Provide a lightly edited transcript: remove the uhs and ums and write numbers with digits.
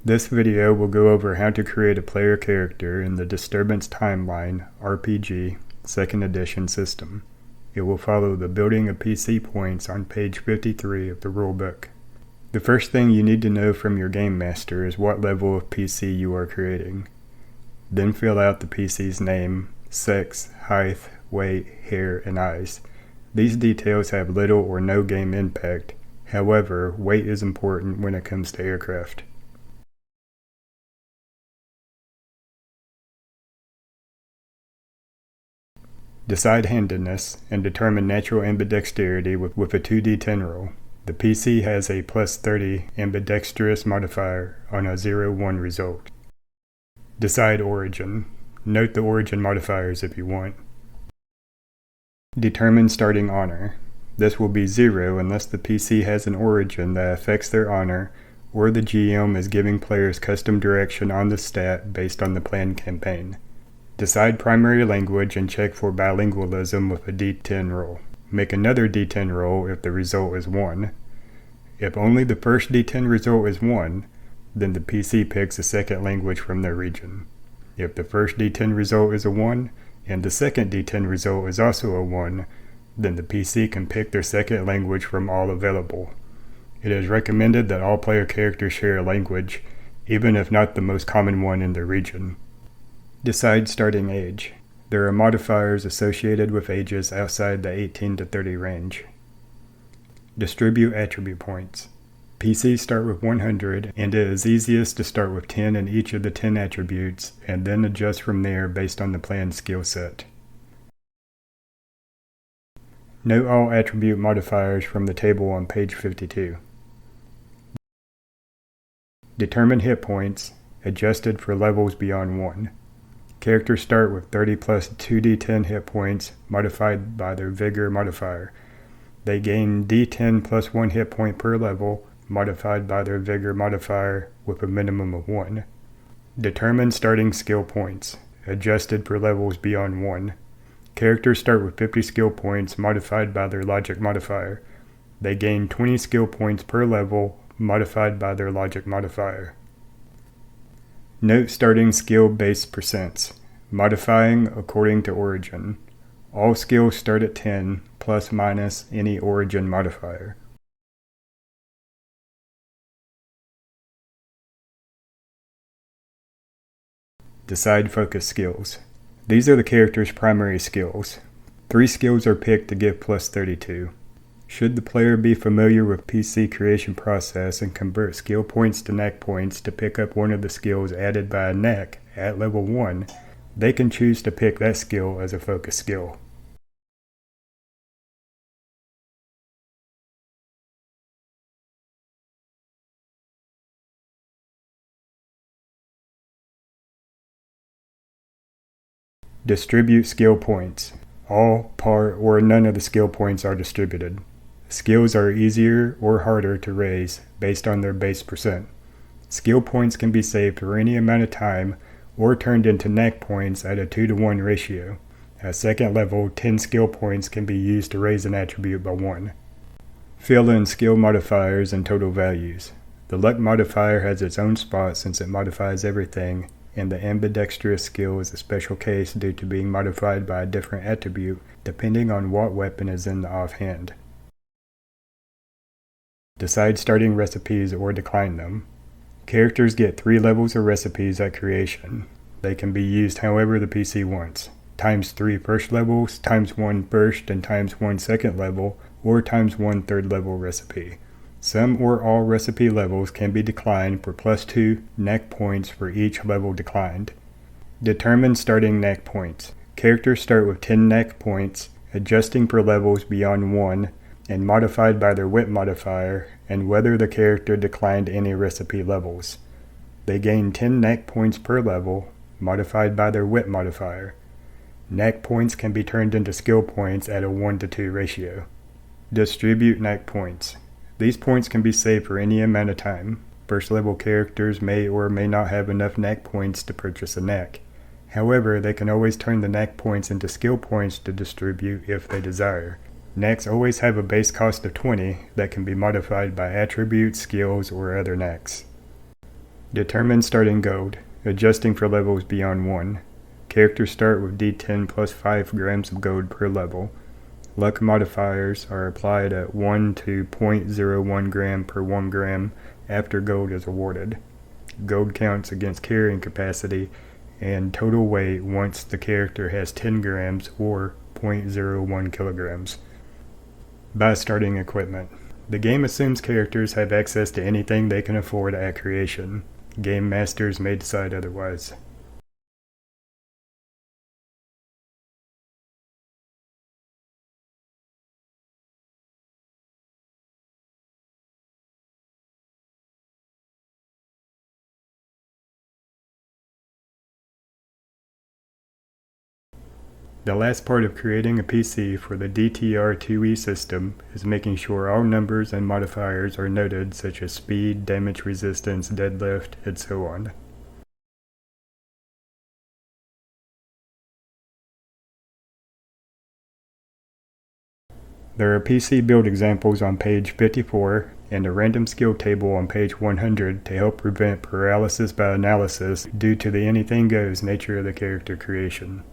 This video will go over how to create a player character in the Disturbance Timeline RPG 2nd edition system. It will follow the building of PC points on page 53 of the rulebook. The first thing you need to know from your game master is what level of PC you are creating. Then fill out the PC's name, sex, height, weight, hair, and eyes. These details have little or no game impact. However, weight is important when it comes to aircraft. Decide Handedness and determine natural ambidexterity with a 2d10 roll. The PC has a plus 30 Ambidextrous modifier on a 0-1 result. Decide Origin. Note the origin modifiers if you want. Determine Starting Honor. This will be 0 unless the PC has an origin that affects their honor, or the GM is giving players custom direction on the stat based on the planned campaign. Decide primary language and check for bilingualism with a d10 roll. Make another d10 roll if the result is 1. If only the first d10 result is 1, then the PC picks a second language from their region. If the first d10 result is a 1, and the second d10 result is also a 1, then the PC can pick their second language from all available. It is recommended that all player characters share a language, even if not the most common one in their region. Decide Starting Age. There are modifiers associated with ages outside the 18 to 30 range. Distribute attribute points. PCs start with 100, and it is easiest to start with 10 in each of the 10 attributes, and then adjust from there based on the planned skill set. Note all attribute modifiers from the table on page 52. Determine hit points, adjusted for levels beyond 1. Characters start with 30 plus 2d10 hit points modified by their Vigor modifier. They gain d10 plus 1 hit point per level modified by their Vigor modifier with a minimum of 1. Determine Starting Skill Points, adjusted for levels beyond 1. Characters start with 50 skill points modified by their Logic modifier. They gain 20 skill points per level modified by their Logic modifier. Note Starting Skill-Based Percents, modifying according to origin. All skills start at 10, plus minus any origin modifier. Decide Focus Skills. These are the character's primary skills. 3 skills are picked to give plus 32. Should the player be familiar with PC creation process and convert skill points to knack points to pick up one of the skills added by a knack at level 1, they can choose to pick that skill as a focus skill. Distribute skill points. All, part, or none of the skill points are distributed. Skills are easier or harder to raise based on their base percent. Skill points can be saved for any amount of time or turned into knack points at a 2-to-1 ratio. At second level, 10 skill points can be used to raise an attribute by 1. Fill in skill modifiers and total values. The luck modifier has its own spot since it modifies everything, and the ambidextrous skill is a special case due to being modified by a different attribute depending on what weapon is in the offhand. Decide Starting Recipes or decline them. Characters get 3 levels of recipes at creation. They can be used however the PC wants. Times 3 first levels, times 1 first and times 1 second level, or times 1 third level recipe. Some or all recipe levels can be declined for plus 2 knack points for each level declined. Determine Starting Knack Points. Characters start with 10 knack points, adjusting for levels beyond 1, and modified by their Wit modifier, and whether the character declined any recipe levels. They gain 10 knack points per level, modified by their Wit modifier. Knack points can be turned into skill points at a 1-to-2 ratio. Distribute Knack Points. These points can be saved for any amount of time. First level characters may or may not have enough knack points to purchase a knack. However, they can always turn the knack points into skill points to distribute if they desire. Knacks always have a base cost of 20 that can be modified by attributes, skills, or other knacks. Determine starting gold, adjusting for levels beyond 1. Characters start with D10 plus 5 grams of gold per level. Luck modifiers are applied at 1 to 0.01 gram per 1 gram after gold is awarded. Gold counts against carrying capacity and total weight once the character has 10 grams or 0.01 kilograms. Buy starting equipment. The game assumes characters have access to anything they can afford at creation. Game masters may decide otherwise. The last part of creating a PC for the DTR2E system is making sure all numbers and modifiers are noted, such as speed, damage resistance, deadlift, and so on. There are PC build examples on page 54 and a random skill table on page 100 to help prevent paralysis by analysis due to the anything goes nature of the character creation.